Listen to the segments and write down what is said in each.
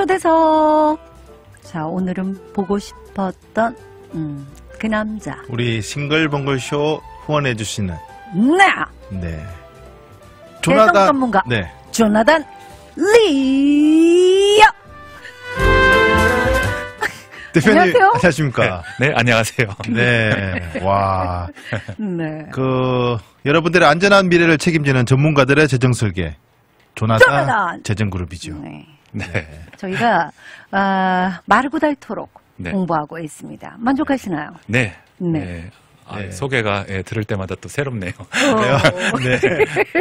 초대석. 자, 오늘은 보고 싶었던 그 남자. 우리 싱글벙글쇼 후원해주시는 네. 조나단 대성 전문가. 네. 조나단 리어. 대표님 안녕하세요. 안녕하십니까? 네, 안녕하세요. 네. 와. 네. 여러분들의 안전한 미래를 책임지는 전문가들의 재정 설계. 조나단 재정그룹이죠. 네. 네. 저희가 마르고 닳도록 네. 공부하고 있습니다. 만족하시나요? 네. 네. 네. 네. 소개가 들을 때마다 또 새롭네요. 네.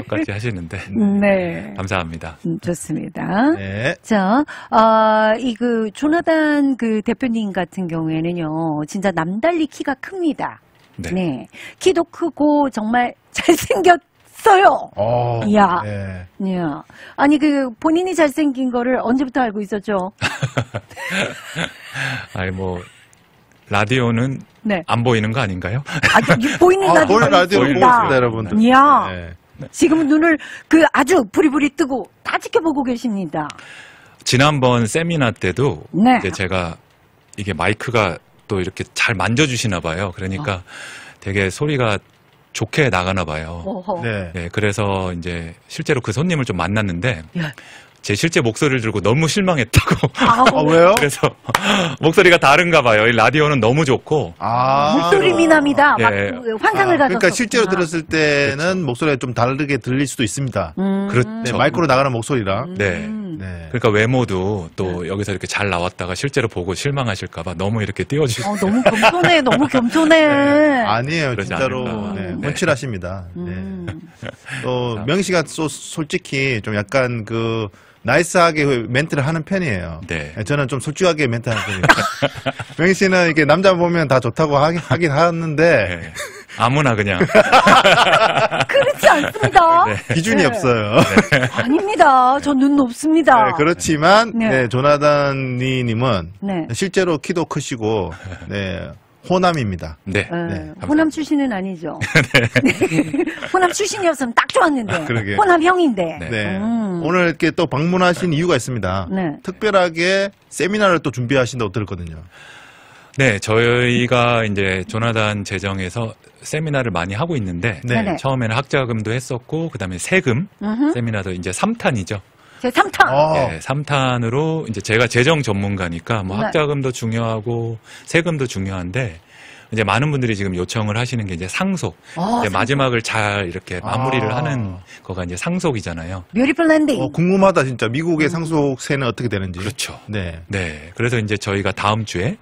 똑같이 하시는데. 네. 감사합니다. 좋습니다. 네. 자, 조나단 대표님 같은 경우에는요, 진짜 남달리 키가 큽니다. 네. 네. 키도 크고 정말 잘생겼어요. 이야. 네. 야. 아니, 본인이 잘생긴 거를 언제부터 알고 있었죠? 아니, 라디오는 네. 안 보이는 거 아닌가요? 보이는 라디오. 보이는 라디오 보고 있습니다. 있습니다, 여러분들. 이야. 네. 지금은 눈을 아주 부리부리 뜨고 다 지켜보고 계십니다. 지난번 세미나 때도 네. 이제 제가 이게 마이크가 또 이렇게 잘 만져주시나 봐요. 그러니까 되게 소리가 좋게 나가나 봐요. 어허. 네. 네, 그래서 이제 실제로 그 손님을 좀 만났는데 예. 제 실제 목소리를 들고 너무 실망했다고. 왜요? 그래서 목소리가 다른가 봐요. 이 라디오는 너무 좋고. 목소리 미남이다. 예. 막 환상을 가졌어. 그러니까 실제로 들었을 때는 그렇죠. 목소리가 좀 다르게 들릴 수도 있습니다. 그렇죠. 네, 마이크로 나가는 목소리랑. 네. 네. 그러니까 외모도 또 여기서 이렇게 잘 나왔다가 실제로 보고 실망하실까봐 너무 이렇게 띄워주시고. 너무 겸손해. 너무 겸손해. 아니에요, 그러지 진짜로. 않을까. 네, 네. 펀칠하십니다. 네. 또 명희 씨가 솔직히 좀 약간 나이스하게 멘트를 하는 편이에요. 네. 저는 좀 솔직하게 멘트 하는 편이니까. 명희 씨는 이게 남자 보면 다 좋다고 하긴 하는데 네. 아무나 그냥. 그렇지 않습니다. 기준이 네. 없어요. 아닙니다. 저 눈 높습니다. 네, 그렇지만 네. 조나단 님은 네. 실제로 키도 크시고 호남입니다. 네. 네, 호남 출신은 아니죠. 네. 호남 출신이었으면 딱 좋았는데. 그러게요. 호남 형인데. 네. 네. 오늘 이렇게 또 방문하신 이유가 있습니다. 네. 특별하게 세미나를 또 준비하신다고 들었거든요. 네, 저희가 이제 조나단 재정에서 세미나를 많이 하고 있는데 네. 네네. 처음에는 학자금도 했었고 그다음에 세금 세미나도 이제 3탄이죠. 제 3탄. 네, 3탄으로 이제 제가 재정 전문가니까 네. 학자금도 중요하고 세금도 중요한데 이제 많은 분들이 지금 요청을 하시는 게 이제 상속. 이제 마지막을 잘 이렇게 마무리를 하는 거가 이제 상속이잖아요. 뷰티풀 랜딩. 궁금하다 진짜 미국의 상속세는 어떻게 되는지. 그렇죠. 네. 네. 그래서 이제 저희가 다음 주에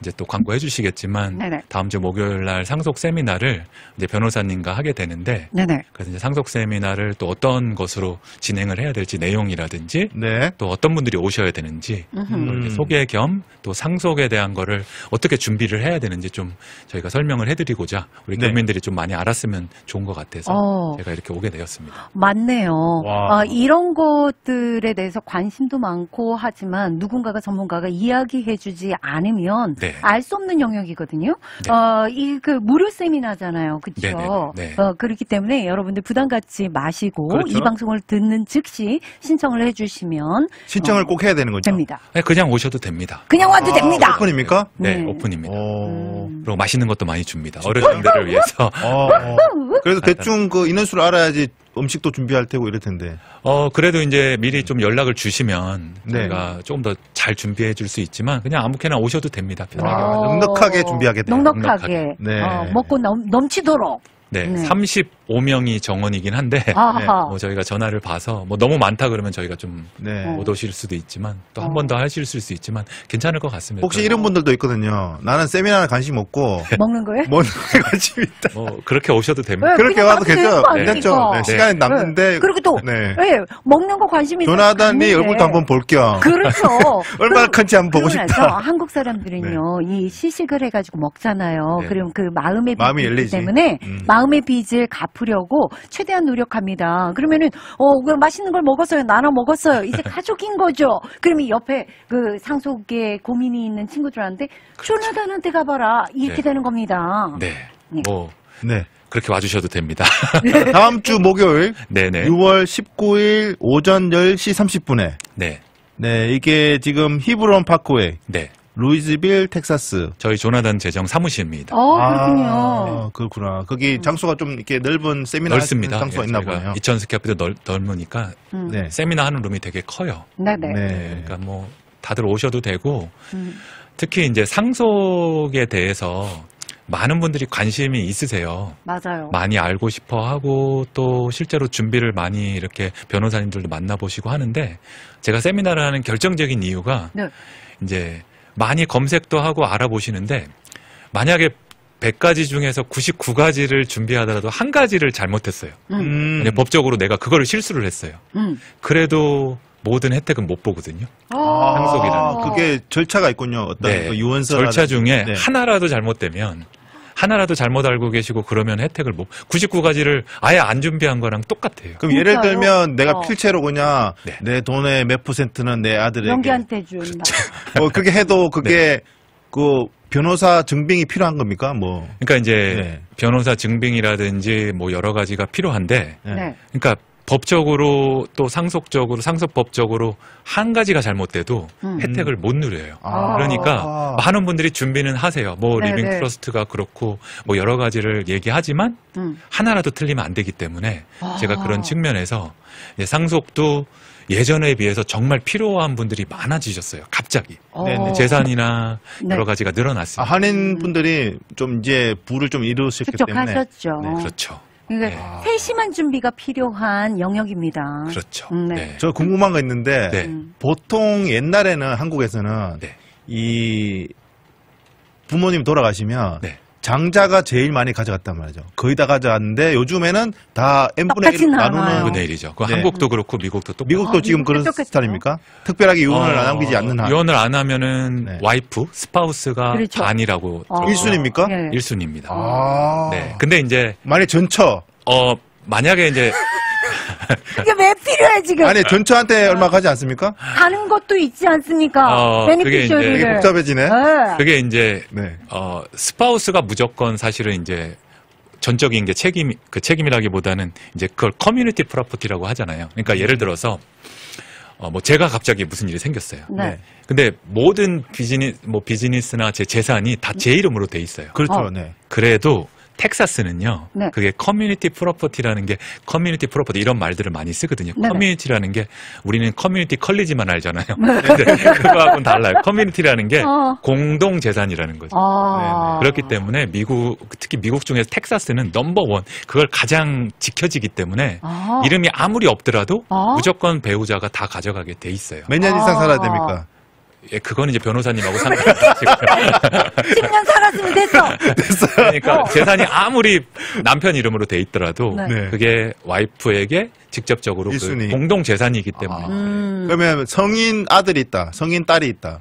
이제 또 광고해 주시겠지만 네네. 다음 주 목요일 날 상속 세미나를 이제 변호사님과 하게 되는데 네네. 그래서 이제 상속 세미나를 또 어떤 것으로 진행을 해야 될지 내용이라든지 네. 또 어떤 분들이 오셔야 되는지 또 이렇게 소개 겸 또 상속에 대한 거를 어떻게 준비를 해야 되는지 좀 저희가 설명을 해드리고자 우리 네. 국민들이 좀 많이 알았으면 좋은 것 같아서 제가 이렇게 오게 되었습니다. 맞네요. 와. 이런 것들에 대해서 관심도 많고 하지만 누군가가 전문가가 이야기해주지 않으면 네. 알 수 없는 영역이거든요. 네. 무료 세미나잖아요. 그렇죠? 네네네. 그렇기 때문에 여러분들 부담 갖지 마시고 그렇죠. 이 방송을 듣는 즉시 신청을 해주시면 신청을 꼭 해야 되는 거죠. 됩니다. 아니, 그냥 오셔도 됩니다. 그냥 와도 됩니다. 오픈입니까? 네, 네. 오픈입니다. 오. 그리고 맛있는 것도 많이 줍니다. 어르신들을 위해서. 그래도 대충 인원수를 알아야지 음식도 준비할 테고 이럴 텐데. 그래도 이제 미리 좀 연락을 주시면 네. 저희가 조금 더 잘 준비해 줄 수 있지만 그냥 아무렇게나 오셔도 됩니다. 편하게. 넉넉하게 준비하겠네요. 넉넉하게. 네. 먹고 넘치도록. 네, 네. 35명이 정원이긴 한데 아하. 저희가 전화를 봐서 너무 많다 그러면 저희가 좀 네. 못 오실 수도 있지만 또 한 번 더 하실 수 있지만 괜찮을 것 같습니다. 혹시 이런 분들도 있거든요. 나는 세미나에 관심 없고 먹는 거예요? 먹는 데 관심 있다. 그렇게 오셔도 됩니다. 네, 그렇게 그냥 와도 가도 되는 괜찮죠? 거 아닙니까? 괜찮죠? 네, 시간이 네. 남는데. 그리고 또 네. 먹는 거 관심이 조나단이 있는데. 얼굴도 한번 볼 겸. 그렇죠. 얼마나 큰지 한번 보고 그러고 싶다. 나서 한국 사람들은요, 이 시식을 해가지고 먹잖아요. 네. 그럼 그 마음의 마음이 빚이 있기 열리지. 때문에 마음의 빚을 갚으려고 최대한 노력합니다. 그러면은 그 맛있는 걸 먹었어요, 나눠 먹었어요. 이제 가족인 거죠. 그러면 옆에 그 상속에 고민이 있는 친구들한테 조나단한테 가봐라 이렇게 네. 되는 겁니다. 네, 네. 네. 그렇게 와주셔도 됩니다. 다음 주 목요일 네네. 6월 19일 오전 10시 30분에 네. 네, 이게 지금 히브론 파크웨이, 네. 루이즈빌, 텍사스. 저희 조나단 재정 사무실입니다. 그렇군요. 아, 그렇구나. 거기 장소가 좀 이렇게 넓은 세미나 넓습니다. 장소가 있나 저희가 보네요. 2,000스퀘어피트 넓으니까 네. 세미나 하는 룸이 되게 커요. 네네. 네. 그러니까 뭐 다들 오셔도 되고 음. 특히 이제 상속에 대해서 많은 분들이 관심이 있으세요. 맞아요. 많이 알고 싶어 하고 또 실제로 준비를 많이 이렇게 변호사님들도 만나보시고 하는데 제가 세미나를 하는 결정적인 이유가 네. 이제 많이 검색도 하고 알아보시는데 만약에 100가지 중에서 99가지를 준비하더라도 한 가지를 잘못했어요. 근데 법적으로 내가 그거를 실수를 했어요. 그래도 모든 혜택은 못 보거든요. 상속이라는 그게 절차가 있군요. 어떤 네, 그 유언서 절차 중에 네. 하나라도 잘못되면 하나라도 잘못 알고 계시고 그러면 혜택을 못 99가지를 아예 안 준비한 거랑 똑같아요. 그럼 예를 진짜요? 들면 내가 필체로 그냥 네. 내 돈의 몇 %는 내 아들에게 명기한테 준. 그렇게 해도 그게 그 변호사 증빙이 필요한 겁니까? 뭐. 그러니까 이제 네. 변호사 증빙이라든지 뭐 여러 가지가 필요한데 네. 네. 그러니까 법적으로 또 상속적으로 상속법적으로 한 가지가 잘못돼도 혜택을 못 누려요. 아. 그러니까 많은 분들이 준비는 하세요. 뭐 네, 리빙 네. 트러스트가 그렇고 뭐 여러 가지를 얘기하지만 하나라도 틀리면 안 되기 때문에 제가 그런 측면에서 이제 상속도 예전에 비해서 정말 필요한 분들이 많아지셨어요. 갑자기 네네. 재산이나 네. 여러 가지가 늘어났습니다. 한인 분들이 좀 이제 부를 좀 이루셨기 때문에. 축적하셨죠. 네, 그렇죠. 그러니까 세심한 준비가 필요한 영역입니다. 그렇죠. 네. 네. 저 궁금한 거 있는데 네. 보통 옛날에는 한국에서는 네. 이 부모님 돌아가시면 네. 장자가 제일 많이 가져갔단 말이죠. 거의 다 가져갔는데 요즘에는 다 n분의 똑같이 1로 나눠요. 나누는. 그 내일이죠. 그 네. 한국도 그렇고 미국도 똑같고. 미국도 지금 미국도 그런 똑같죠. 스타일입니까? 특별하게 유언을 안 남기지 않는 한. 유언을 안 하면은 네. 와이프, 스파우스가 그렇죠. 반이라고 일순입니까? 예. 1순입니다. 아. 네. 근데 이제 만약 전처. 만약에 이제 그게 왜 필요해 지금? 아니 전처한테 얼마 가지 않습니까? 가는 것도 있지 않습니까? 그게 이제 베네피셔리를. 되게 복잡해지네. 네. 그게 이제 네. 스파우스가 무조건 사실은 이제 전적인 게 책임이라기보다는 이제 그걸 커뮤니티 프로퍼티라고 하잖아요. 그러니까 예를 들어서 뭐 제가 갑자기 무슨 일이 생겼어요. 네. 근데 모든 비즈니스나 제 재산이 다 제 이름으로 돼 있어요. 그렇죠. 네. 그래도 텍사스는요, 네. 그게 커뮤니티 프로퍼티라는 게 커뮤니티 프로퍼티 이런 말들을 많이 쓰거든요. 네네. 커뮤니티라는 게 우리는 커뮤니티 컬리지만 알잖아요. 근데 그거하고는 달라요. 커뮤니티라는 게 공동 재산이라는 거죠. 그렇기 때문에 특히 미국 중에서 텍사스는 넘버원, 그걸 가장 지켜지기 때문에 이름이 아무리 없더라도 무조건 배우자가 다 가져가게 돼 있어요. 몇 년 이상 살아야 됩니까? 예, 그건 이제 변호사님하고 상관없으시고요. 10년 살았으면 됐어. 그러니까 재산이 아무리 남편 이름으로 돼 있더라도 네. 그게 와이프에게 직접적으로 그 일순위. 공동 재산이기 때문에. 그러면 성인 아들이 있다. 성인 딸이 있다.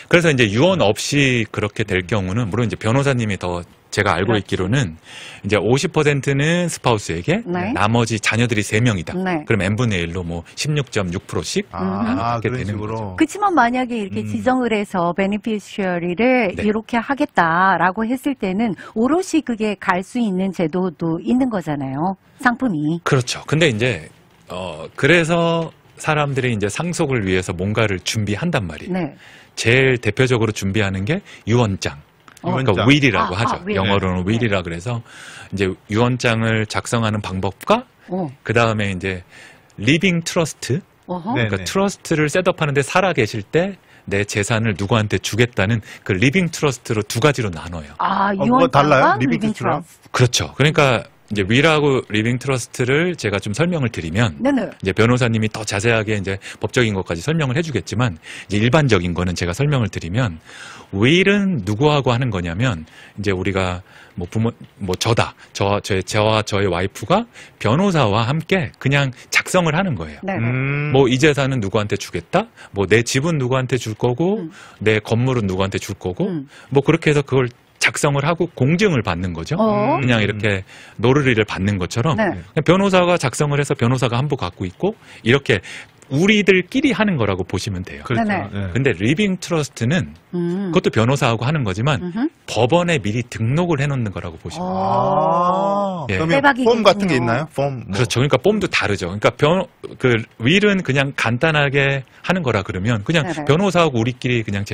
그래서 이제 유언 없이 그렇게 될 경우는 물론 이제 변호사님이 더 제가 알고 그렇죠. 있기로는 이제 50%는 스파우스에게 네. 나머지 자녀들이 3명이다. 네. 그럼 n분의 1로 뭐 16.6%씩 그런 되는 식으로. 거죠. 그렇지만 만약에 이렇게 지정을 해서 베네피셔리를 네. 이렇게 하겠다라고 했을 때는 오롯이 그게 갈 수 있는 제도도 있는 거잖아요. 상품이. 그렇죠. 근데 이제 그래서 사람들이 이제 상속을 위해서 뭔가를 준비한단 말이에요. 네. 제일 대표적으로 준비하는 게 유언장. 그러니까 유언장. will이라고 하죠. will. 영어로는 will이라 그래서 이제 유언장을 작성하는 방법과 그 다음에 이제 living trust. 어허. 네. 그러니까 트러스트를 셋업하는데 살아 계실 때 내 재산을 누구한테 주겠다는 그 리빙 트러스트로 두 가지로 나눠요. 뭐가 유언장과 달라요? 리빙 리빙 트러스트랑? 트러스트. 그렇죠. 그러니까 이제 will하고 리빙 트러스트를 제가 좀 설명을 드리면 네네. 이제 변호사님이 더 자세하게 이제 법적인 것까지 설명을 해주겠지만 이제 일반적인 거는 제가 설명을 드리면 will은 누구하고 하는 거냐면 이제 우리가 뭐 저와 저의 와이프가 변호사와 함께 그냥 작성을 하는 거예요. 네네. 뭐 이 재산은 누구한테 주겠다, 뭐 내 집은 누구한테 줄 거고, 내 건물은 누구한테 줄 거고, 뭐 그렇게 해서 그걸 작성을 하고 공증을 받는 거죠. 그냥 이렇게 노르리를 받는 것처럼 네. 변호사가 작성을 해서 변호사가 한 부 갖고 있고 이렇게 우리들끼리 하는 거라고 보시면 돼요. 그렇죠. 네네. 네. 근데 리빙 트러스트는 그것도 변호사하고 하는 거지만 법원에 미리 등록을 해놓는 거라고 보시면 돼요. 예. 그러면 대박이겠군요. 폼 같은 게 있나요? 폼. 뭐. 그렇죠. 그러니까 폼도 다르죠. 그러니까 윌은 그냥 간단하게 하는 거라 그러면 그냥 네네. 변호사하고 우리끼리 그냥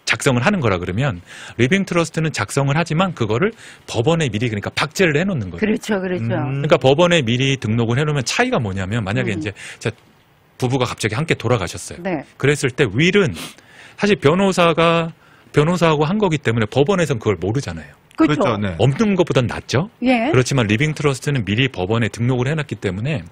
작성을 하는 거라 그러면 리빙 트러스트는 작성을 하지만 그거를 법원에 미리 그러니까 박제를 해놓는 거예요. 그렇죠, 그렇죠. 그러니까 법원에 미리 등록을 해놓으면 차이가 뭐냐면 만약에 이제 부부가 갑자기 함께 돌아가셨어요. 네. 그랬을 때 윌은 사실 변호사하고 한 거기 때문에 법원에서는 그걸 모르잖아요. 그렇죠. 그렇죠. 네. 없는 것보단 낫죠. 예. 그렇지만 리빙 트러스트는 미리 법원에 등록을 해놨기 때문에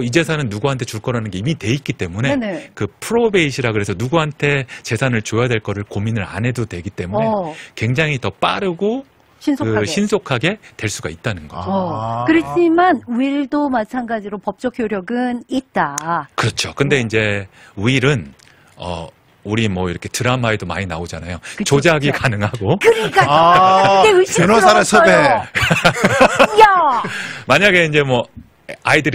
이 재산은 누구한테 줄 거라는 게 이미 돼 있기 때문에 네네. 그 프로베이시라 그래서 누구한테 재산을 줘야 될 거를 고민을 안 해도 되기 때문에 굉장히 더 빠르고 신속하게 될 수가 있다는 거죠. 그렇지만 윌도 마찬가지로 법적 효력은 있다. 그렇죠. 근데 이제 윌은 우리 뭐 이렇게 드라마에도 많이 나오잖아요. 그쵸, 조작이 그쵸. 가능하고 그러니까 그게 변호사를 섭외. 야, 만약에 이제 뭐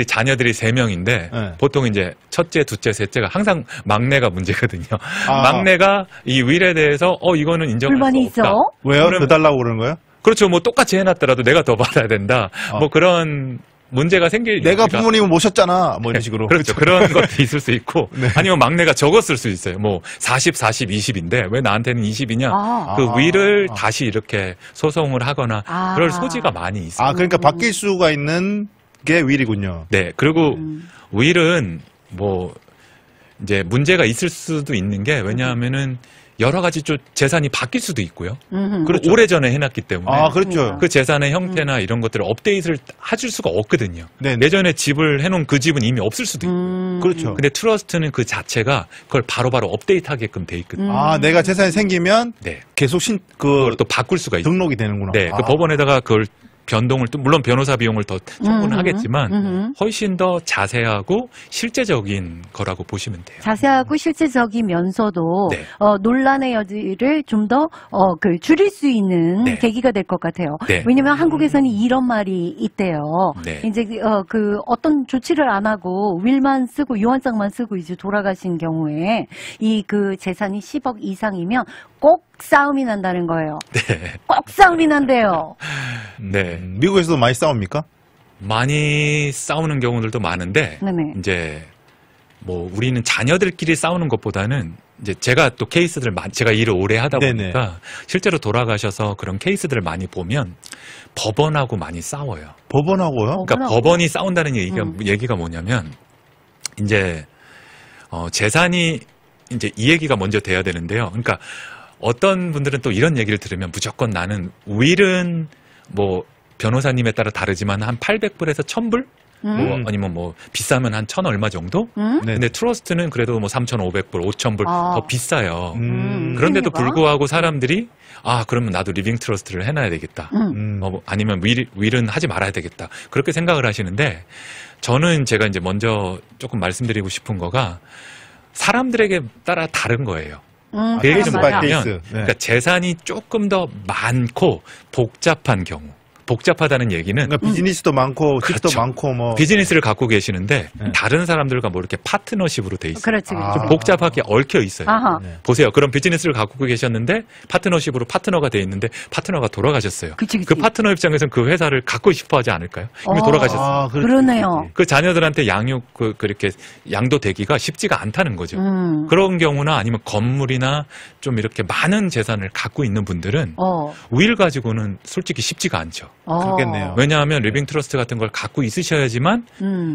자녀들이 3명인데 네. 보통 이제 첫째, 둘째, 셋째가 항상 막내가 문제거든요. 아. 막내가 이 윌에 대해서 이거는 인정할 불만이 수 없다. 있어? 왜요? 그러면- 더 달라고 그러는 거예요? 그렇죠. 뭐 똑같이 해놨더라도 내가 더 받아야 된다. 뭐 그런 문제가 생길 내가 여지가 부모님을 모셨잖아. 뭐 이런 식으로. 그렇죠. 그런 것도 있을 수 있고 네. 아니면 막내가 적었을 수 있어요. 뭐 40, 20인데 왜 나한테는 20이냐. 그 윌을 다시 이렇게 소송을 하거나 그럴 소지가 많이 있어요. 그러니까 바뀔 수가 있는 게 윌이군요. 네. 그리고 윌은 뭐 이제 문제가 있을 수도 있는 게 왜냐하면은 여러 가지 좀 재산이 바뀔 수도 있고요. 그렇죠. 오래전에 해놨기 때문에 그렇죠. 그 재산의 형태나 이런 것들을 업데이트를 해줄 수가 없거든요. 네. 예전에 집을 해놓은 그 집은 이미 없을 수도 있고. 그렇죠. 근데 트러스트는 그 자체가 그걸 바로바로 업데이트하게끔 돼 있거든요. 내가 재산이 생기면 네. 계속 그걸 또 바꿀 수가 있어요. 등록이 되는구나. 네. 그 법원에다가 그걸 변동을 또 물론 변호사 비용을 더 처분하겠지만 훨씬 더 자세하고 실제적인 거라고 보시면 돼요. 자세하고 실제적이면서도 네. 논란의 여지를 좀 더 줄일 수 있는 네. 계기가 될 것 같아요. 네. 왜냐하면 한국에서는 이런 말이 있대요. 네. 이제 어떤 조치를 안 하고 윌만 쓰고 유언장만 쓰고 이제 돌아가신 경우에 이 그 재산이 10억 이상이면 꼭 싸움이 난다는 거예요. 네. 꼭 싸움이 난대요. 네. 미국에서도 많이 싸웁니까? 많이 싸우는 경우들도 많은데 네네. 이제 뭐 우리는 자녀들끼리 싸우는 것보다는 이제 제가 또 케이스들 제가 일을 오래 하다 네네. 보니까 실제로 돌아가셔서 그런 케이스들을 많이 보면 법원하고 많이 싸워요. 법원하고요? 그러니까 법원이 싸운다는 얘기가 뭐냐면 이제 재산이 이제 이 얘기가 먼저 돼야 되는데요. 그러니까 어떤 분들은 또 이런 얘기를 들으면 무조건 나는 윌은 뭐 변호사님에 따라 다르지만 한 800불에서 1000불? 뭐 아니면 뭐 비싸면 한 1000 얼마 정도? 네. 근데 트러스트는 그래도 뭐 3500불, 5000불 더 비싸요. 그런데도 그러니까. 불구하고 사람들이 그러면 나도 리빙 트러스트를 해놔야 되겠다. 아니면 윌은 하지 말아야 되겠다. 그렇게 생각을 하시는데 저는 제가 이제 먼저 조금 말씀드리고 싶은 거가 사람들에게 따라 다른 거예요. 그 얘기는 맞아. 뭐냐면 케이스. 네. 그러니까 재산이 조금 더 많고 복잡한 경우 복잡하다는 얘기는 그러니까 비즈니스도 많고 집도 그렇죠. 많고 뭐 비즈니스를 갖고 계시는데 네. 다른 사람들과 뭐 이렇게 파트너십으로 돼 있어요. 그렇지, 그렇지. 좀 복잡하게 얽혀 있어요. 아하. 네. 보세요. 그런 비즈니스를 갖고 계셨는데 파트너십으로 파트너가 돼 있는데 파트너가 돌아가셨어요. 그치. 그 파트너 입장에서는 그 회사를 갖고 싶어 하지 않을까요? 이미 돌아가셨어요. 그렇지. 그러네요. 그 자녀들한테 그렇게 양도되기가 쉽지가 않다는 거죠. 그런 경우나 아니면 건물이나 좀 이렇게 많은 재산을 갖고 있는 분들은 윌 가지고는 솔직히 쉽지가 않죠. 그렇겠네요. 왜냐하면 리빙 트러스트 같은 걸 갖고 있으셔야지만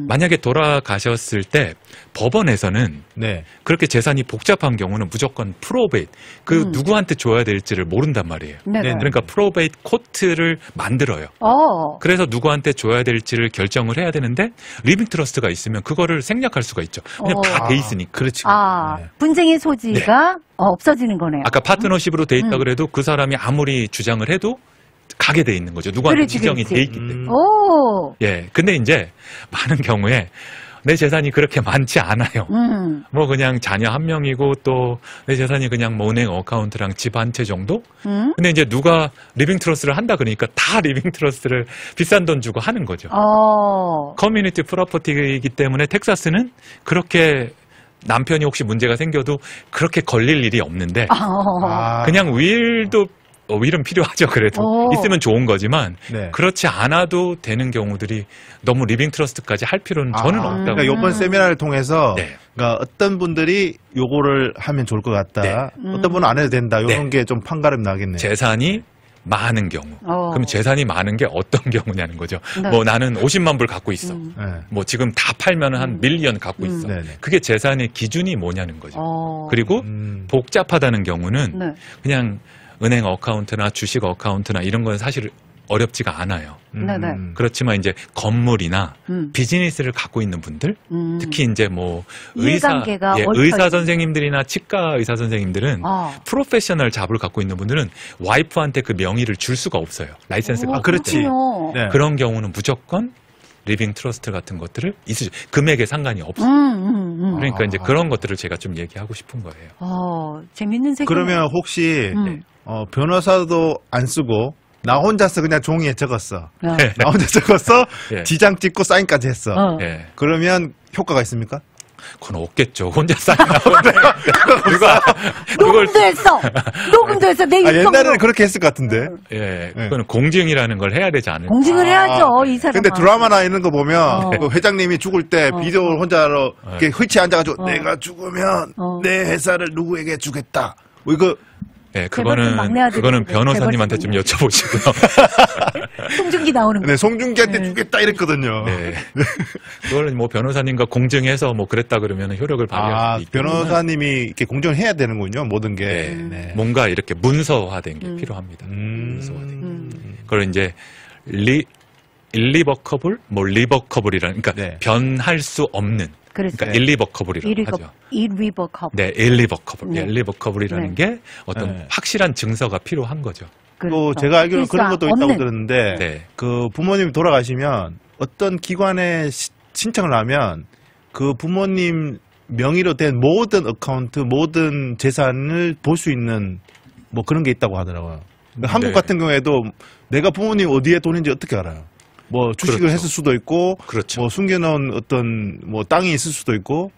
만약에 돌아가셨을 때 법원에서는 네. 그렇게 재산이 복잡한 경우는 무조건 프로베이트 누구한테 줘야 될지를 모른단 말이에요. 네네. 그러니까 프로베이트 코트를 만들어요. 그래서 누구한테 줘야 될지를 결정을 해야 되는데 리빙 트러스트가 있으면 그거를 생략할 수가 있죠. 그냥 다 돼 있으니까. 그렇지. 네. 분쟁의 소지가 없어지는 거네요. 아까 파트너십으로 돼 있다 그래도 그 사람이 아무리 주장을 해도 가게 돼 있는 거죠. 누구한테 그렇지, 지정이 그렇지. 돼 있기 때문에. 오. 예. 근데 이제 많은 경우에 내 재산이 그렇게 많지 않아요. 뭐 그냥 자녀 한 명이고 또 내 재산이 그냥 뭐 은행 어카운트랑 집 한 채 정도? 근데 이제 누가 리빙 트러스트를 한다 그러니까 다 리빙 트러스트를 비싼 돈 주고 하는 거죠. 커뮤니티 프로퍼티이기 때문에 텍사스는 그렇게 남편이 혹시 문제가 생겨도 그렇게 걸릴 일이 없는데 그냥 윌은 필요하죠. 그래도 있으면 좋은 거지만 네. 그렇지 않아도 되는 경우들이 너무 리빙 트러스트까지 할 필요는 저는 없다고. 그러니까 이번 세미나를 통해서 네. 그러니까 어떤 분들이 요거를 하면 좋을 것 같다. 네. 어떤 분은 안 해도 된다. 이런 네. 게 좀 판가름 나겠네요. 재산이 많은 경우. 그럼 재산이 많은 게 어떤 경우냐는 거죠. 뭐 나는 50만 불 갖고 있어. 네. 뭐 지금 다 팔면 한 밀리언 갖고 있어. 네네. 그게 재산의 기준이 뭐냐는 거죠. 그리고 복잡하다는 경우는 네. 그냥 은행 어카운트나 주식 어카운트나 이런 건 사실 어렵지가 않아요. 네네. 그렇지만 이제 건물이나 비즈니스를 갖고 있는 분들, 특히 이제 뭐 이해관계가 의사 선생님들이나 치과 의사 선생님들은 프로페셔널 잡을 갖고 있는 분들은 와이프한테 그 명의를 줄 수가 없어요. 라이센스가. 그렇지. 네. 그런 경우는 무조건 리빙 트러스트 같은 것들을 금액에 상관이 없어요. 그러니까 이제 그런 것들을 제가 좀 얘기하고 싶은 거예요. 재밌는 세계. 그러면 혹시 변호사도 안 쓰고 나 혼자서 그냥 종이에 적었어. 나 혼자 적었어. 네. 지장 찍고 사인까지 했어. 네. 그러면 효과가 있습니까? 그건 없겠죠. 혼자 사인하는데 누가 녹음도 했어. 녹음도 했어. 내 입성으로. 옛날에는 그렇게 했을 것 같은데. 예, 그건 공증이라는 걸 해야 되지 않을까. 공증을 해야죠, 이 사람. 근데 드라마나 이런 거 보면 그 회장님이 죽을 때 비디오를 혼자로 이렇게 휘치 앉아가지고 내가 죽으면 내 회사를 누구에게 주겠다. 뭐 이거 네, 그거는 변호사님한테 좀 여쭤보시고요. 송중기 나오는 거. 네, 송중기한테 주겠다 이랬거든요. 네. 그거는 뭐 변호사님과 공증해서 뭐 그랬다 그러면 효력을 발휘할 수 있겠지만 변호사님이 이렇게 공정을 해야 되는군요, 모든 게. 네. 네. 뭔가 이렇게 문서화된 게 필요합니다. 문서화된 게. 그걸 이제 일리버커블, 뭐 리버커블이라는, 그러니까 네. 변할 수 없는. 그렇죠. 그러니까 일리버커블이라고 하죠. irrevocable. 네, 일리버커블. 네. 일리버커블이라는 게 어떤 확실한 증서가 필요한 거죠. 또 제가 알기로는 그런 것도 있다고 들었는데 네. 그 부모님이 돌아가시면 어떤 기관에 신청을 하면 그 부모님 명의로 된 모든 어카운트, 모든 재산을 볼 수 있는 뭐 그런 게 있다고 하더라고요. 그러니까 한국 네. 같은 경우에도 내가 부모님 어디에 돈인지 어떻게 알아요? 뭐 주식을 그렇죠. 했을 수도 있고, 그렇죠. 뭐 숨겨놓은 어떤 뭐 땅이 있을 수도 있고,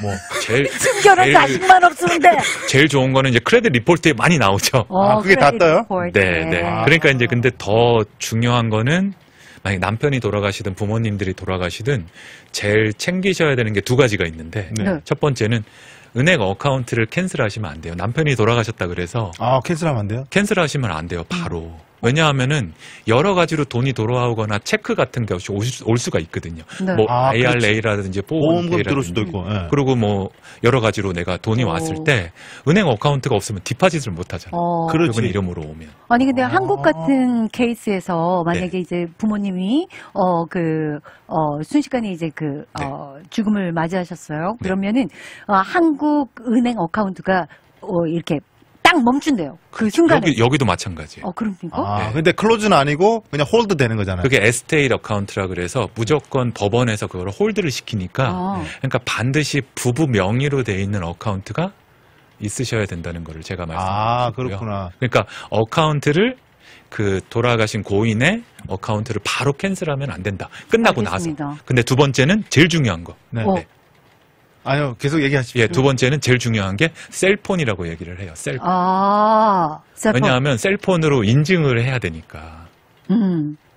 뭐 숨겨놓은 자식만 없으면데. 제일 좋은 거는 이제 크레딧 리포트에 많이 나오죠. 그게 다 떠요? 네, 네. 그러니까 이제 근데 더 중요한 거는 만약 남편이 돌아가시든 부모님들이 돌아가시든 제일 챙기셔야 되는 게 두 가지가 있는데 네. 첫 번째는 은행 어카운트를 캔슬하시면 안 돼요. 남편이 돌아가셨다 그래서 캔슬하면 안 돼요? 캔슬하시면 안 돼요. 바로. 왜냐하면은 여러 가지로 돈이 돌아오거나 체크 같은 게 올 수가 있거든요. 네. 뭐 IRA라든지 보험금 들어올 수도 401k라든지 있고. 네. 그리고 뭐 여러 가지로 내가 돈이 왔을 때 은행 어카운트가 없으면 디파짓을 못 하잖아요. 그렇지. 그분 이름으로 오면. 아니 근데 한국 같은 케이스에서 만약에 네. 이제 부모님이 순식간에 이제 죽음을 맞이하셨어요. 그러면은 한국 은행 어카운트가 이렇게 딱 멈춘대요. 그 순간에. 여기도 마찬가지예요. 그렇습니까? 네. 근데 클로즈는 아니고 그냥 홀드 되는 거잖아요. 그게 에스테이트 어카운트라 그래서 무조건 법원에서 그걸 홀드를 시키니까 그러니까 반드시 부부 명의로 돼 있는 어카운트가 있으셔야 된다는 거를 제가 말씀드렸고요. 그렇구나. 그러니까 어카운트를 그 돌아가신 고인의 어카운트를 바로 캔슬하면 안 된다. 끝나고 알겠습니다. 나서. 근데 두 번째는 제일 중요한 거. 네. 아니요, 계속 얘기하십시오. 예, 두 번째는 제일 중요한 게 셀폰이라고 얘기를 해요. 셀폰. 셀폰. 왜냐하면 셀폰으로 인증을 해야 되니까.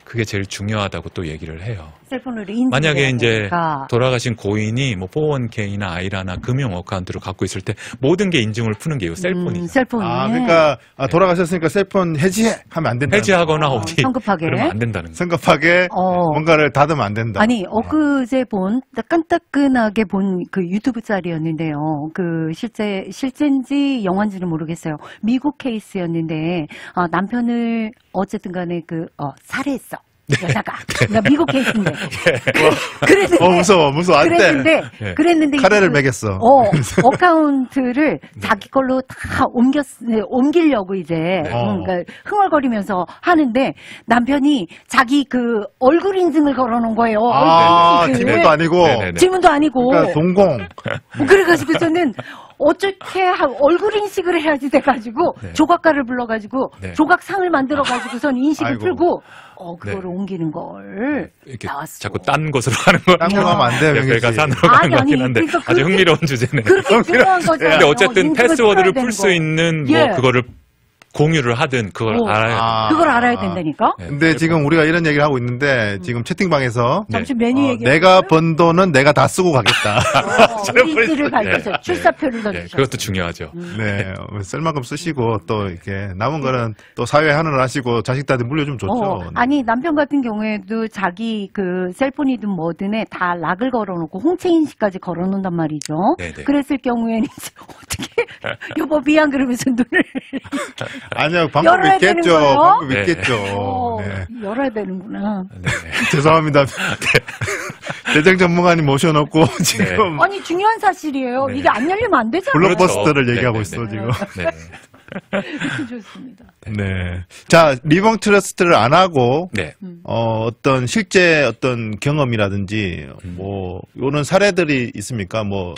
그게 제일 중요하다고 또 얘기를 해요. 셀폰으로 인증. 만약에 이제 돌아가신 고인이 뭐 401k나 아이라나 금융 어카운트를 갖고 있을 때 모든 게 인증을 푸는 게 이 셀폰이죠. 셀폰이. 그러니까 돌아가셨으니까 셀폰 해지해 하면 안 된다. 해지하거나 어디 성급하게. 그러면 안 된다는 거예요. 성급하게 뭔가를 닫으면 안 된다. 아니 엊그제 본 따끈따끈하게 본 그 유튜브 짤이었는데요. 그 실제인지 영화인지는 모르겠어요. 미국 케이스였는데 남편을 어쨌든 간에 살해했어. 여자가. 그러니까 미국 케이스인데. 그랬는데. 무서워. 안 돼. 그랬는데. 카레를 먹였어. 어카운트를 자기 걸로 다 옮기려고 이제. 그러니까 흥얼거리면서 하는데 남편이 자기 그 얼굴 인증을 걸어놓은 거예요. 질문도 아니고. 질문도 아니고. 그러니까 동공. 그래가지고 저는 어떻게 얼굴 인식을 해야지 돼가지고 조각가를 불러가지고 조각상을 만들어가지고선 인식을 풀고 그거를 옮기는 걸 이렇게 나왔어. 자꾸 딴 곳으로 가는 거. 딴 거 가면 안 돼요. 저희가 산으로 가는 거 같긴 한데 그러니까 아주 흥미로운 주제네. 그렇게 중요한 거죠. 근데 어쨌든 패스워드를 풀 수 있는 뭐 그거를 공유를 하든 그걸 알아야 그걸 알아야 된다니까. 근데 지금 우리가 이런 얘기를 하고 있는데 지금 채팅방에서 잠시 메뉴 얘기. 내가 번 돈은 내가 다 쓰고 가겠다. 일지를 밝혀서 출사표를 넣어주셨어요. 그것도 중요하죠. 네, 쓸 만큼 쓰시고 또 이렇게 남은 거는 또 사회 환원을 하시고 자식들한테 물려주면 좋죠. 아니 남편 같은 경우에도 자기 그 셀폰이든 뭐든에 다 락을 걸어놓고 홍채 인식까지 걸어놓는단 말이죠. 네네. 그랬을 경우에는 이제 어떻게 여보 미안 그러면서 눈을 아니요, 방법이 열어야 되는 있겠죠. 거예요? 방법이 있겠죠. 네. 열어야 되는구나. 죄송합니다. 대장 전문가님 모셔놓고 지금 아니 중요한 사실이에요. 이게 안 열리면 안 되잖아요. 블록버스터를 얘기하고 있어 지금. 좋습니다. 네. 자, 리빙 트러스트를 안 하고 어떤 실제 어떤 경험이라든지 뭐 이런 사례들이 있습니까? 뭐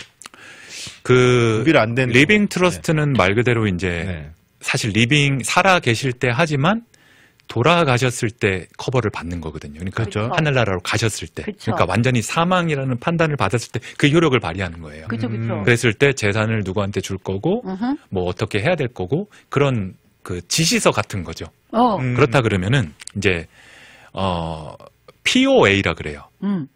구비를 안 된 리빙 트러스트는 말 그대로 이제 사실 살아 계실 때 하지만 돌아가셨을 때 커버를 받는 거거든요. 그러니까 그렇죠. 하늘나라로 가셨을 때. 그렇죠. 그러니까 완전히 사망이라는 판단을 받았을 때 그 효력을 발휘하는 거예요. 그렇죠. 그랬을 때 재산을 누구한테 줄 거고 뭐 어떻게 해야 될 거고 그런 그 지시서 같은 거죠. 그렇다 그러면은 이제 POA라 그래요.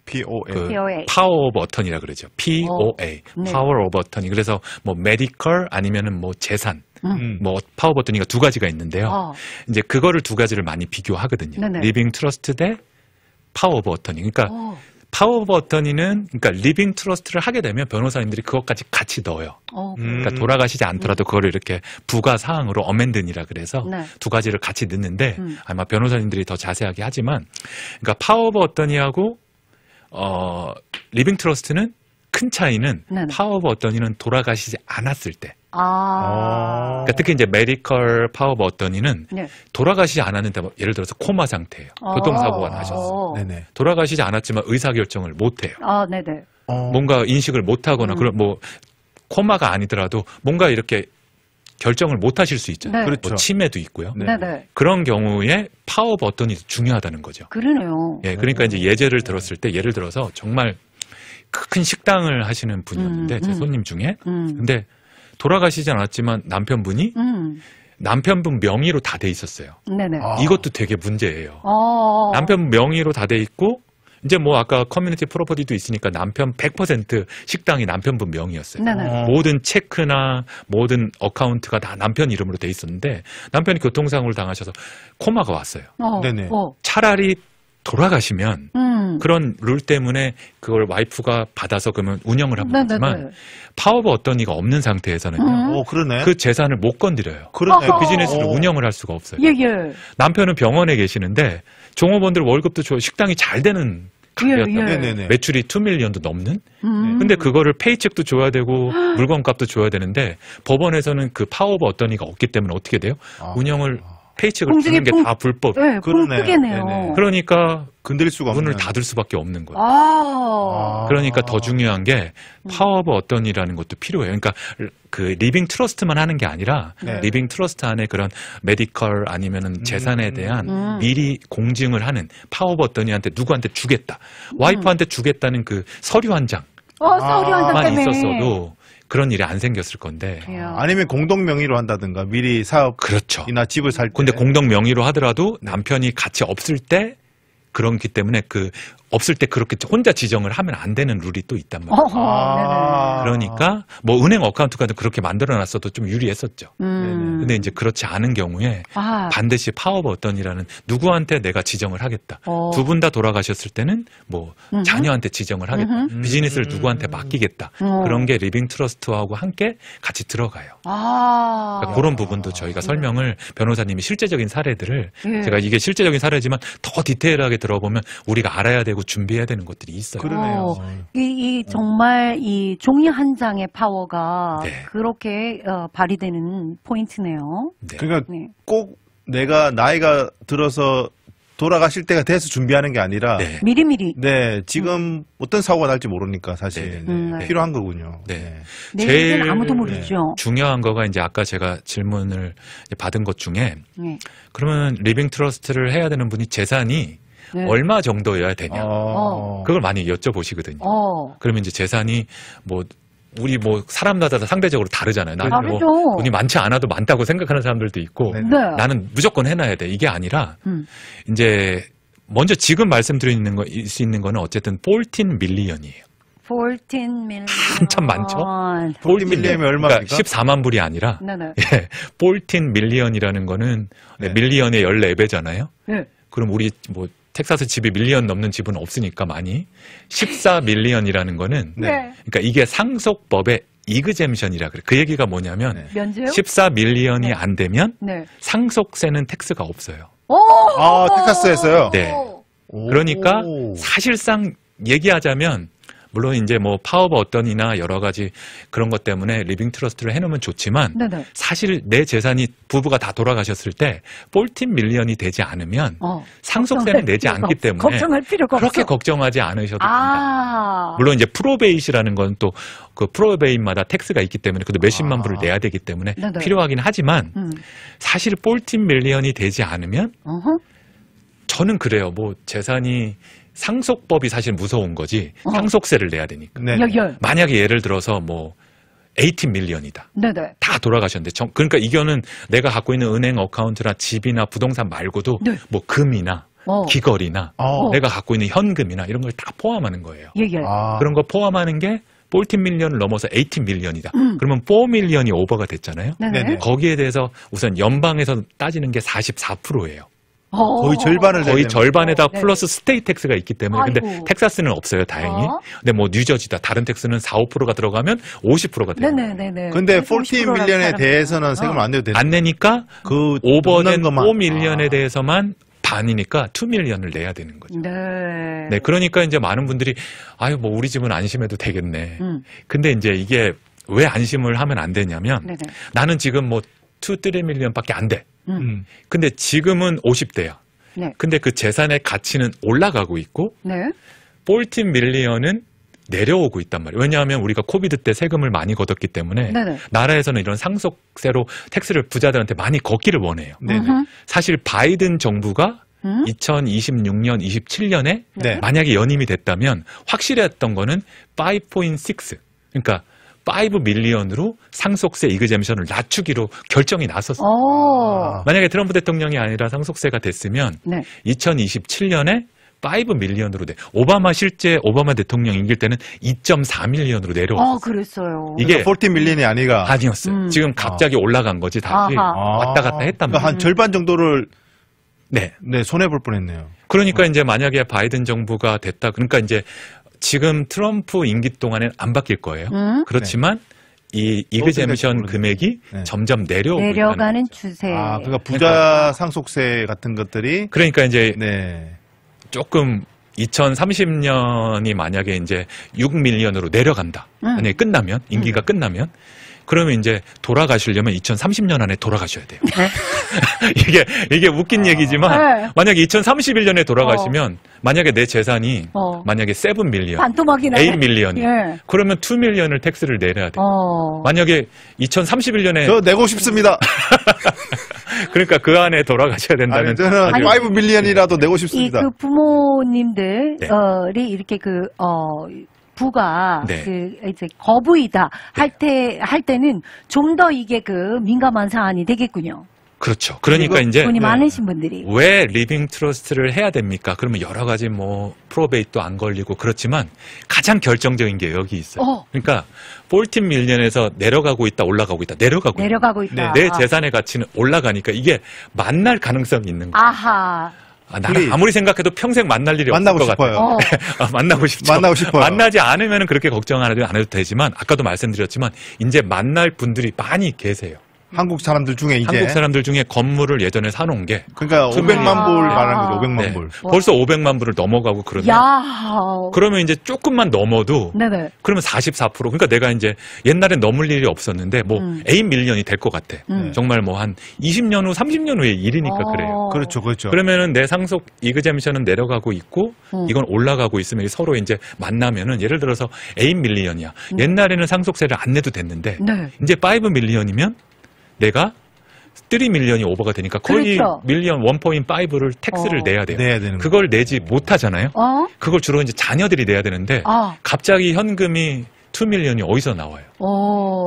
POA. 파워 오브 어터니라 그러죠. POA. 파워 오브 어터니. 그래서 뭐 메디컬 아니면은 뭐 재산. 뭐 파워 오브 어터니가 두 가지가 있는데요. 이제 그거를 두 가지를 많이 비교하거든요. 리빙 트러스트 대 파워 오브 어터니. 그러니까 파워 오브 어터니는 그러니까 리빙 트러스트를 하게 되면 변호사님들이 그것까지 같이 넣어요. 그러니까 돌아가시지 않더라도 그거를 이렇게 부가 사항으로 어멘든이라 그래서 두 가지를 같이 넣는데 아마 변호사님들이 더 자세하게 하지만 그러니까 파워 오브 어터니하고 리빙 트러스트는 큰 차이는 파워 오브 어터니는 돌아가시지 않았을 때. 그러니까 특히 이제 메디컬 파워 오브 어터니는 돌아가시지 않았는데 뭐 예를 들어서 코마 상태예요. 교통사고가 나셨어. 돌아가시지 않았지만 의사결정을 못해요. 뭔가 인식을 못하거나 그런 뭐 코마가 아니더라도 뭔가 이렇게 결정을 못하실 수 있잖아요. 그렇죠. 뭐 치매도 있고요. 그런 경우에 파워 오브 어터니 중요하다는 거죠. 그러네요. 예, 그러니까 이제 예제를 들었을 때 예를 들어서 정말 큰 식당을 하시는 분이었는데 제 손님 중에 근데 돌아가시지 않았지만 남편분이 남편분 명의로 다 돼 있었어요. 이것도 되게 문제예요. 남편분 명의로 다 돼 있고 이제 뭐 아까 커뮤니티 프로퍼티도 있으니까 남편 100% 식당이 남편분 명의였어요. 모든 체크나 모든 어카운트가 다 남편 이름으로 돼 있었는데 남편이 교통사고를 당하셔서 코마가 왔어요. 차라리 돌아가시면 그런 룰 때문에 그걸 와이프가 받아서 그러면 운영을 하면 되지만 파워 오브 어터니가 없는 상태에서는요. 그 재산을 못 건드려요. 그 비즈니스를 운영을 할 수가 없어요. 남편은 병원에 계시는데 종업원들 월급도 좋아 식당이 잘 되는 가게였다. 매출이 2밀리언도 넘는. 근데 그거를 페이첵도 줘야 되고 물건값도 줘야 되는데 법원에서는 그 파워 오브 어터니가 없기 때문에 어떻게 돼요? 운영을 페이첵을 주는 게 다 불법. 그러네요. 그러니까 건드릴 수가 없는. 문을 닫을 수밖에 없는 거예요. 그러니까 더 중요한 게 파워 오브 어터니라는 것도 필요해요. 그러니까 그 리빙 트러스트만 하는 게 아니라 리빙 트러스트 안에 그런 메디컬 아니면은 재산에 대한 미리 공증을 하는 파워 오브 어터니한테 누구한테 주겠다. 와이프한테 주겠다는 그 서류 한 장만 있었어도 그런 일이 안 생겼을 건데. 아니면 공동 명의로 한다든가 미리 사업이나 그렇죠. 집을 살 때. 근데 공동 명의로 하더라도 남편이 같이 없을 때 그렇기 때문에 그 없을 때 그렇게 혼자 지정을 하면 안 되는 룰이 또 있단 말이에요. 아. 그러니까 뭐 은행 어카운트가 그렇게 만들어놨어도 좀 유리했었죠. 근데 이제 그렇지 않은 경우에 반드시 파워버튼이라는 누구한테 내가 지정을 하겠다. 두 분 다 돌아가셨을 때는 뭐 자녀한테 지정을 하겠다. 비즈니스를 누구한테 맡기겠다. 그런 게 리빙 트러스트하고 함께 같이 들어가요. 그러니까 그런 부분도 저희가 설명을 변호사님이 실제적인 사례들을 제가 이게 실제적인 사례지만 더 디테일하게 들어보면 우리가 알아야 되고 준비해야 되는 것들이 있어요. 그러네요. 이 정말 이 종이 한 장의 파워가 네. 그렇게 발휘되는 포인트네요. 네. 그러니까 네. 꼭 내가 나이가 들어서 돌아가실 때가 돼서 준비하는 게 아니라 네. 미리미리. 네, 지금 어떤 사고가 날지 모르니까 사실 네. 필요한 거군요. 네. 내일은 아무도 모르죠. 중요한 거가 이제 아까 제가 질문을 받은 것 중에 네. 그러면 리빙 트러스트를 해야 되는 분이 재산이 네. 얼마 정도여야 되냐. 어. 그걸 많이 여쭤보시거든요. 그러면 이제 재산이 뭐 우리 뭐 사람마다 상대적으로 다르잖아요. 나는 뭐 다르죠. 돈이 많지 않아도 많다고 생각하는 사람들도 있고 네. 네. 나는 무조건 해놔야 돼. 이게 아니라 이제 먼저 지금 말씀드리는 수 있는 거는 어쨌든 14 밀리언이에요. 14 밀리언. 한참 많죠? 14 밀리언이 얼마입니까? 14만 불이 아니라 네네. 예, 14 밀리언이라는 거는 네. 밀리언의 14배잖아요. 네. 그럼 우리 뭐 텍사스 집이 밀리언 넘는 집은 없으니까 많이 14 밀리언이라는 거는 네. 그러니까 이게 상속법의 이그젬션이라 그래. 그 얘기가 뭐냐면 네. 면제요? 14 밀리언이 네. 안 되면 네. 상속세는 텍스가 없어요. 아, 텍사스에서요? 네. 오. 그러니까 사실상 얘기하자면 물론 이제 뭐 파워버튼이나 여러 가지 그런 것 때문에 리빙 트러스트를 해놓으면 좋지만 네네. 사실 내 재산이 부부가 다 돌아가셨을 때 14 밀리언이 되지 않으면 상속세는 내지 않기 때문에 걱정할 필요가 그렇게 없어. 걱정하지 않으셔도 됩니다. 물론 이제 프로베이시라는 건 또 그 프로베이마다 텍스가 있기 때문에 그래도 몇십만 불을 내야 되기 때문에 네네. 필요하긴 하지만 사실 14 밀리언이 되지 않으면 저는 그래요. 뭐 재산이 상속법이 사실 무서운 거지 상속세를 내야 되니까. 네. 만약에 예를 들어서 뭐 18 밀리언이다. 네네. 다 돌아가셨는데 그러니까 이거는 내가 갖고 있는 은행 어카운트나 집이나 부동산 말고도 네. 뭐 금이나 귀걸이나 내가 갖고 있는 현금이나 이런 걸 다 포함하는 거예요. 예. 그런 거 포함하는 게 14 밀리언을 넘어서 18 밀리언이다. 그러면 4 밀리언이 오버가 됐잖아요. 네네. 거기에 대해서 우선 연방에서 따지는 게 44%예요. 거의 절반을 거의 절반에다 네. 플러스 스테이트 텍스가 있기 때문에 근데 아이고. 텍사스는 없어요, 다행히. 근데 뭐 뉴저지다 다른 텍스는 4, 5%가 들어가면 50%가 돼요. 네네네. 근데 14 밀리언에 대해서는 세금을 안 내도 되는 안 내니까 그 오버된 것만. 4 밀리언에 대해서만 반이니까 2 밀리언을 내야 되는 거죠. 네. 네, 그러니까 이제 많은 분들이 아유 뭐 우리 집은 안심해도 되겠네. 근데 이제 이게 왜 안심을 하면 안 되냐면 네네. 나는 지금 뭐 2, 3 밀리언밖에 안 돼. 근데 지금은 50대야. 네. 근데 그 재산의 가치는 올라가고 있고 네. 14 밀리언은 내려오고 있단 말이에요. 왜냐하면 우리가 코비드 때 세금을 많이 걷었기 때문에 네네. 나라에서는 이런 상속세로 텍스를 부자들한테 많이 걷기를 원해요. 네네. 사실 바이든 정부가 2026년, 27년에 네. 만약에 연임이 됐다면 확실했던 거는 5.6 그러니까 5 밀리언으로 상속세 이그젬션을 낮추기로 결정이 났었어요. 만약에 트럼프 대통령이 아니라 상속세가 됐으면 네. 2027년에 5 밀리언으로 실제 오바마 대통령 임기 때는 2.4 밀리언으로 내려왔어요. 그랬어요. 이게 14 밀리언이 아니가 아니었어요. 지금 갑자기 올라간 거지 다시 왔다 갔다 했단 그러니까 말이에요. 한 절반 정도를 네. 손해 볼 뻔했네요. 그러니까 이제 만약에 바이든 정부가 됐다. 그러니까 이제 지금 트럼프 임기 동안엔 안 바뀔 거예요. 그렇지만 이 이그젬션 금액이 점점 내려가는 추세. 그러니까 부자 상속세 같은 것들이 그러니까 이제 네. 조금 2030년이 만약에 이제 6 밀리언으로 내려간다. 만약에 끝나면 임기가 끝나면 그러면 이제 돌아가시려면 2030년 안에 돌아가셔야 돼요. 이게 웃긴 얘기지만 만약에 2031년에 돌아가시면 만약에 내 재산이 만약에 7 밀리언, 반토막이네. 8 밀리언이 그러면 2 밀리언을 텍스를 내려야 돼요. 만약에 2031년에 저 내고 싶습니다. 그러니까 그 안에 돌아가셔야 된다는. 아니, 저는 5 밀리언이라도 내고 싶습니다. 그 부모님들이 이렇게 부가 이제 거부이다 할 때는 좀 더 이게 민감한 사안이 되겠군요. 그렇죠. 그러니까 이제 돈이 많으신 분들이. 왜 리빙 트러스트를 해야 됩니까? 그러면 여러 가지 뭐 프로베이트도 안 걸리고 그렇지만 가장 결정적인 게 여기 있어요. 그러니까 14 밀리언에서 내려가고 있다, 올라가고 있다, 내려가고 있다. 내 재산의 가치는 올라가니까 이게 만날 가능성이 있는 거예요. 아하. 나는 아무리 생각해도 평생 만날 일이 없을 것 같아요. 만나고 싶죠. 만나고 싶어요. 만나지 않으면 그렇게 걱정 안 해도 되지만 아까도 말씀드렸지만 이제 만날 분들이 많이 계세요. 한국 사람들 중에 이제 한국 사람들 중에 건물을 예전에 사놓은 게 그러니까 500만 불 말하는 거죠. 500만 불. 벌써 500만 불을 넘어가고 그러면 이제 조금만 넘어도 네네. 그러면 44% 그러니까 내가 이제 옛날엔 넘을 일이 없었는데 뭐 8밀리언이 될 것 같아. 정말 뭐 한 20년 후 30년 후의 일이니까 그래요. 그렇죠. 그렇죠. 그러면은 내 상속 이그잼션은 내려가고 있고 이건 올라가고 있으면 서로 이제 만나면은 예를 들어서 8밀리언이야. 옛날에는 상속세를 안 내도 됐는데 이제 5밀리언이면 내가 3밀리언이 오버가 되니까 거의 그렇죠. 밀리언 1.5를 텍스를 내야 돼요. 내야 되는 그걸 내지 못하잖아요. 그걸 주로 이제 자녀들이 내야 되는데 갑자기 현금이 2밀리언이 어디서 나와요?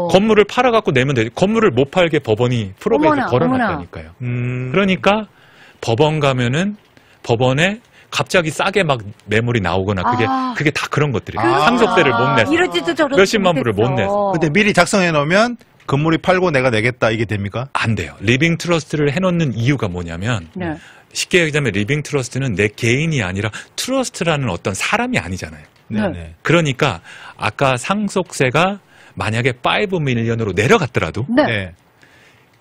건물을 팔아갖고 내면 되지. 건물을 못 팔게 법원이 프로베이트 걸어놨다니까요. 그러니까 법원 가면은 법원에 갑자기 싸게 막 매물이 나오거나 그게 다 그런 것들이에요. 상속세를 못 냈어. 이러지도 저러지도 몇십만 불을 못 냈어. 근데 미리 작성해 놓으면 건물이 팔고 내가 내겠다 이게 됩니까? 안 돼요. 리빙 트러스트를 해놓는 이유가 뭐냐면 쉽게 얘기하면 리빙 트러스트는 내 개인이 아니라 트러스트라는 어떤 사람이 아니잖아요. 그러니까 아까 상속세가 만약에 5밀리언으로 내려갔더라도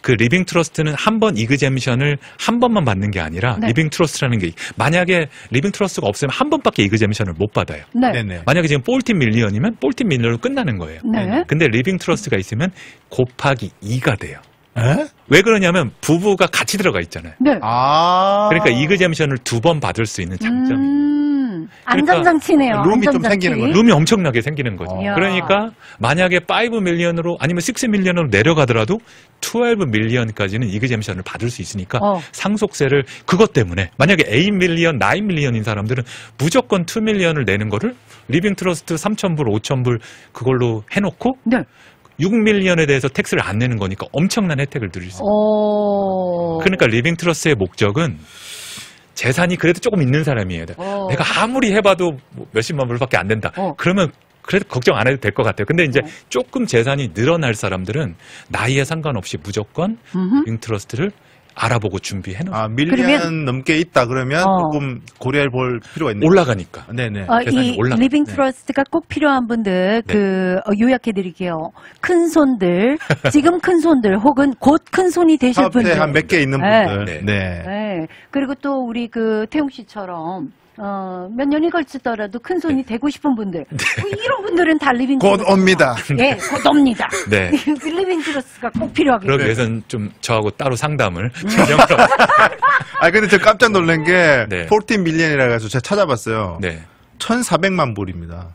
그 리빙 트러스트는 한 번 이그잼션을 한 번만 받는 게 아니라 리빙 트러스트라는 게 만약에 리빙 트러스트가 없으면 한 번밖에 이그잼션을 못 받아요. 만약에 지금 14밀리언이면 14밀리언으로 끝나는 거예요. 근데 리빙 트러스트가 있으면 곱하기 2가 돼요. 왜 그러냐면 부부가 같이 들어가 있잖아요. 그러니까 이그잼션을 2번 받을 수 있는 장점이 안전장치네요. 룸이 좀 생기는 거죠. 룸이 엄청나게 생기는 거죠. 그러니까 만약에 5밀리언으로 아니면 6밀리언으로 내려가더라도 12밀리언까지는 이그잼션을 받을 수 있으니까 상속세를 그것 때문에 만약에 8밀리언, 9밀리언인 사람들은 무조건 2밀리언을 내는 거를 리빙 트러스트 3,000불, 5,000불 그걸로 해놓고 6밀리언에 대해서 텍스를 안 내는 거니까 엄청난 혜택을 누릴 수 있어요. 그러니까 리빙 트러스트의 목적은 재산이 그래도 조금 있는 사람이에요. 내가 아무리 해봐도 뭐 몇십만 불밖에 안 된다. 그러면 그래도 걱정 안 해도 될 것 같아요. 근데 이제 조금 재산이 늘어날 사람들은 나이에 상관없이 무조건 리빙 트러스트를 알아보고 준비해 놓으세요. 밀리언 넘게 있다 그러면 조금 고려해 볼 필요가 있네요. 올라가니까. 네네. 이 리빙 트러스트가 꼭 필요한 분들 요약해 드릴게요. 큰 손들, 지금 큰 손들 혹은 곧 큰 손이 되실 사업체 분들. 한 몇 개 있는 분들. 그리고 또 우리 태용 씨처럼 몇 년이 걸치더라도 큰 손이 되고 싶은 분들. 이런 분들은 다 리빙 곧 옵니다. 곧 옵니다. 네. 리빙 트러스트가 꼭 필요하겠네요. 그러기 위해서는 좀 저하고 따로 상담을 진정으로. 근데 저 깜짝 놀란 게 14밀리언이라 해서 제가 찾아봤어요. 1,400만 불입니다.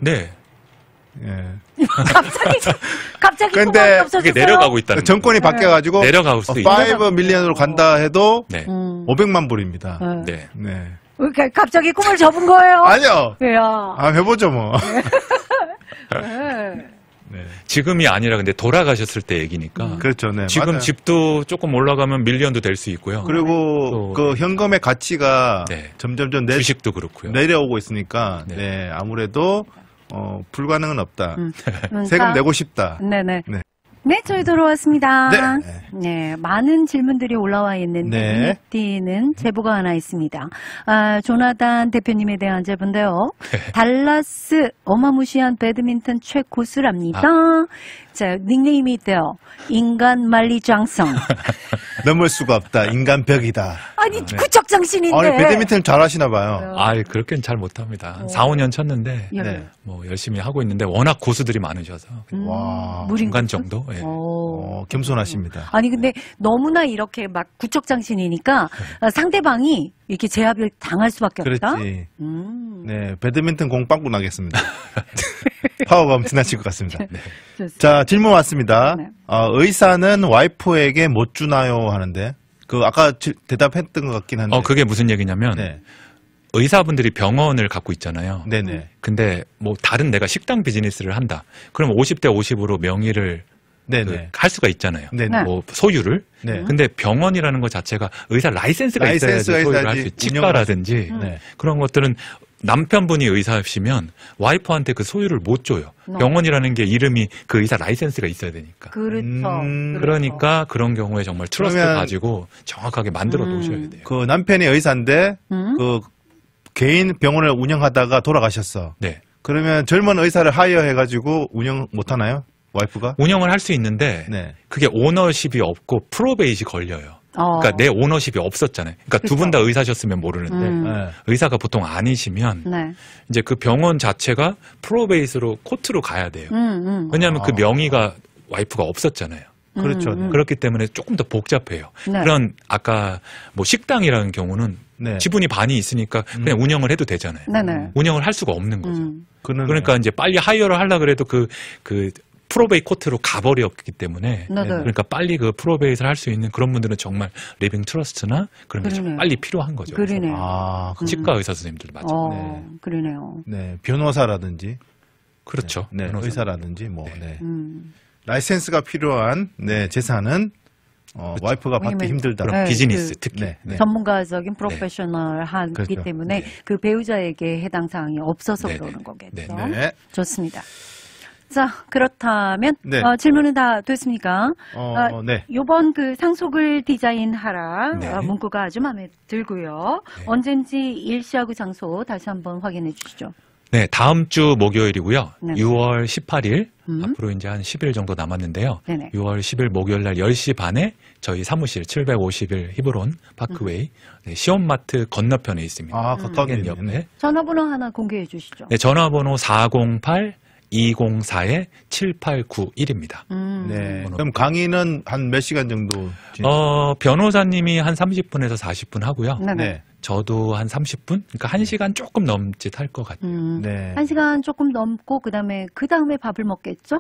갑자기 근데 그게 내려가고 있다는 정권이 바뀌어가지고 내려갈 수도 5밀리언으로 간다 해도 500만 불입니다. 그러니까 갑자기 꿈을 접은 거예요? 아니요. 왜요? 해보죠 뭐. 지금이 아니라 근데 돌아가셨을 때 얘기니까. 그렇죠. 지금 맞아요. 집도 조금 올라가면 밀리언도 될 수 있고요. 그리고 그 현금의 가치가 점점점 주식도 그렇고요. 내려오고 있으니까 아무래도 불가능은 없다. 세금 내고 싶다. 네, 저희 돌아왔습니다. 많은 질문들이 올라와 있는데 눈에 띄는 제보가 하나 있습니다. 조나단 대표님에 대한 제보인데요. 달라스 어마무시한 배드민턴 최고수랍니다. 자, 닉네임이 있대요. 인간 만리장성. 넘을 수가 없다. 인간 벽이다. 아니, 구척장신인데. 배드민턴 잘하시나 봐요. 그렇게는 잘 못합니다. 4, 5년 쳤는데 뭐 열심히 하고 있는데 워낙 고수들이 많으셔서 중간 정도. 겸손하십니다. 아니 근데 너무나 이렇게 막 구척장신이니까 상대방이 이렇게 제압을 당할 수밖에 없다. 그렇지. 배드민턴 공 빵꾸 나겠습니다. 파워가 엄청나실 것 같습니다. 자, 질문 왔습니다. 의사는 와이프에게 못 주나요? 하는데 아까 대답했던 것 같긴 한데. 그게 무슨 얘기냐면 의사분들이 병원을 갖고 있잖아요. 네네. 근데 뭐 다른 내가 식당 비즈니스를 한다. 그럼 50대 50으로 명의를 네네. 할 수가 있잖아요. 네네. 뭐 소유를. 네. 근데 병원이라는 것 자체가 의사 라이센스가 있어야지 소유를 할 수 있지. 치과라든지 그런 것들은 남편분이 의사시면 와이프한테 그 소유를 못 줘요. 병원이라는 게 이름이 그 의사 라이센스가 있어야 되니까. 그렇죠. 그러니까 그런 경우에 정말 트러스트 가지고 정확하게 만들어 놓으셔야 돼요. 그 남편이 의사인데 그 개인 병원을 운영하다가 돌아가셨어. 네. 그러면 젊은 의사를 하이어해가지고 운영 못 하나요? 와이프가? 운영을 할 수 있는데 네. 그게 오너십이 없고 프로베이시 걸려요. 그러니까 내 오너십이 없었잖아요. 그러니까 두 분 다 의사셨으면 모르는데 네. 의사가 보통 아니시면 네. 이제 그 병원 자체가 프로베이스로 코트로 가야 돼요. 왜냐하면 그 명의가 와이프가 없었잖아요. 그렇죠. 그렇기 때문에 조금 더 복잡해요. 네. 그런 아까 뭐 식당이라는 경우는 네. 지분이 반이 있으니까 그냥 운영을 해도 되잖아요. 네네. 운영을 할 수가 없는 거죠. 네. 그러니까 이제 빨리 하이어를 하려고 그래도 그 프로베이 코트로 가버렸기 때문에 네네. 그러니까 빨리 그 프로베이스를 할 수 있는 그런 분들은 정말 리빙 트러스트나 그런 게 좀 그러네요. 빨리 필요한 거죠. 그러네요. 아, 치과 의사 선생님들 맞죠. 네. 그러네요. 네. 변호사라든지. 그렇죠. 네. 변호사. 의사라든지 뭐. 네. 음. 라이센스가 필요한 네, 재산은 와이프가 받기 왜냐면- 힘들다. 그럼 네, 비즈니스 그- 특히. 네. 네. 전문가적인 프로페셔널하기 그렇죠. 때문에 네. 그 배우자에게 해당 사항이 없어서 네, 그러는 네. 거겠죠. 네, 네. 좋습니다. 자, 그렇다면 네. 질문은 다 됐습니까? 네. 요번 그 상속을 디자인하라 네. 문구가 아주 마음에 들고요. 네. 언젠지 일시하고 장소 다시 한번 확인해 주시죠. 네, 다음 주 목요일이고요. 네. 6월 18일 앞으로 이제 한 10일 정도 남았는데요. 네네. 6월 10일 목요일 날 10시 반에 저희 사무실 751 히브론 파크웨이 네, 시온마트 건너편에 있습니다. 아, 가까운 네, 데 옆에. 있네. 전화번호 하나 공개해 주시죠. 네, 전화번호 408-204-7891입니다. 네. 번호. 그럼 강의는 한 몇 시간 정도? 변호사님이 한 30분에서 40분 하고요. 네네. 네. 저도 한 30분? 그러니까 1시간 조금 넘짓 할 것 같아요. 네. 1시간 조금 넘고 그다음에 밥을 먹겠죠?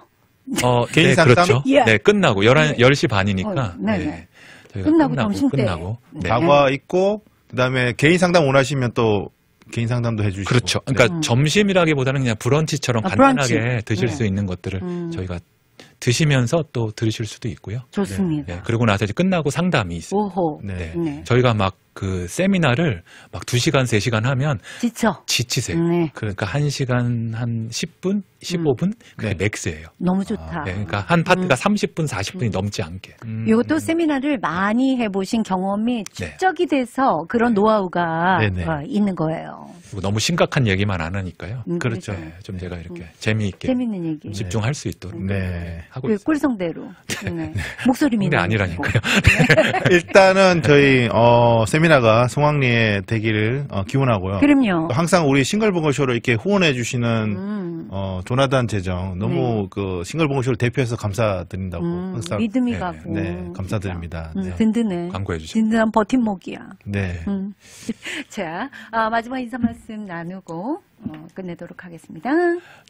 개인 네, 상담? 그렇죠. 예. 네, 끝나고 10시 반이니까. 네네. 네. 저희가 끝나고 점심때. 끝나고. 네. 다과 있고 그다음에 개인 상담 원하시면 또 개인 상담도 해주시고. 그렇죠. 그러니까 점심이라기보다는 그냥 브런치처럼 간단하게 브런치. 드실 네. 수 있는 것들을 저희가 드시면서 또 들으실 수도 있고요. 좋습니다. 네, 그리고 나서 이제 끝나고 상담이 있어요. 오호. 네. 네. 저희가 막 그 세미나를 막 2시간, 3시간 하면 지쳐. 지치세요. 네. 그러니까 1시간 한 10분, 15분 그게 네. 맥스예요. 너무 좋다. 네, 그러니까 한 파트가 30분, 40분이 넘지 않게. 이것도 세미나를 많이 해보신 경험이 네. 축적이 돼서 그런 노하우가 네네. 있는 거예요. 그리고 너무 심각한 얘기만 안 하니까요. 그렇죠. 네, 좀 제가 이렇게 재미있게 재밌는 얘기. 집중할 수 있도록 네. 하고 그 있어요. 꿀성대로. 네. 목소리 근데 미는. 아니라니까요. 일단은 저희 세미나가 송황리에 되기를 기원하고요. 그럼요. 항상 우리 싱글벙글쇼를 이렇게 후원해 주시는 조나단 재정 너무 그 싱글벙글쇼를 대표해서 감사드린다고 항상 믿음이 네, 가고. 네, 감사드립니다. 진짜. 네. 든든해. 광고해 주세요. 든든한 버팀목이야. 네. 자, 마지막 인사 말씀 나누고 끝내도록 하겠습니다.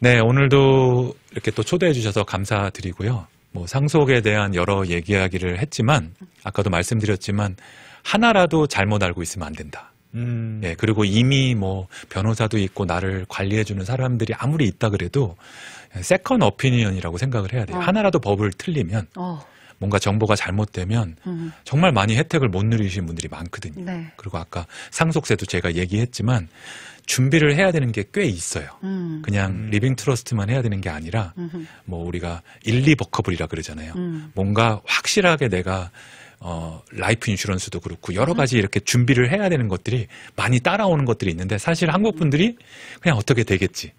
네, 오늘도 이렇게 또 초대해 주셔서 감사드리고요. 뭐 상속에 대한 여러 얘기하기를 했지만 아까도 말씀드렸지만 하나라도 잘못 알고 있으면 안 된다. 예, 그리고 이미 뭐 변호사도 있고 나를 관리해 주는 사람들이 아무리 있다 그래도 세컨 어피니언이라고 생각을 해야 돼요. 하나라도 법을 틀리면 뭔가 정보가 잘못되면 정말 많이 혜택을 못 누리시는 분들이 많거든요. 네. 그리고 아까 상속세도 제가 얘기했지만 준비를 해야 되는 게 꽤 있어요. 그냥 리빙 트러스트만 해야 되는 게 아니라 뭐 우리가 일리버커블이라 그러잖아요. 뭔가 확실하게 내가 라이프 인슈런스도 그렇고 여러 가지 이렇게 준비를 해야 되는 것들이 많이 따라오는 것들이 있는데 사실 한국 분들이 그냥 어떻게 되겠지.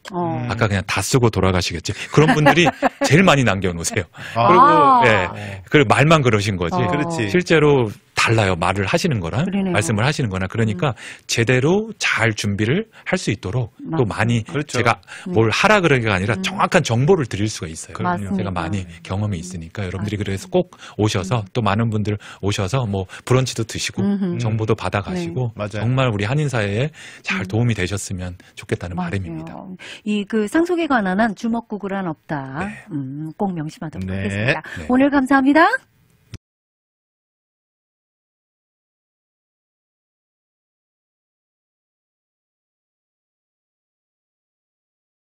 아까 그냥 다 쓰고 돌아가시겠지. 그런 분들이 제일 많이 남겨놓으세요. 그리고 그리고 말만 그러신 거지. 그렇지. 실제로 달라요. 말을 하시는 거랑 그러네요. 말씀을 하시는 거나 그러니까 제대로 잘 준비를 할 수 있도록 또 많이 그렇죠. 제가 뭘 하라 그러기가 아니라 정확한 정보를 드릴 수가 있어요. 맞습니다. 제가 많이 경험이 있으니까 여러분들이 그래서 꼭 오셔서 또 많은 분들 오셔서 뭐 브런치도 드시고 정보도 받아가시고 맞아요. 정말 우리 한인 사회에 잘 도움이 되셨으면 좋겠다는 바람입니다. 이 그 상속에 관한 한 주먹구구란 없다. 꼭 명심하도록 네. 하겠습니다. 네. 오늘 감사합니다.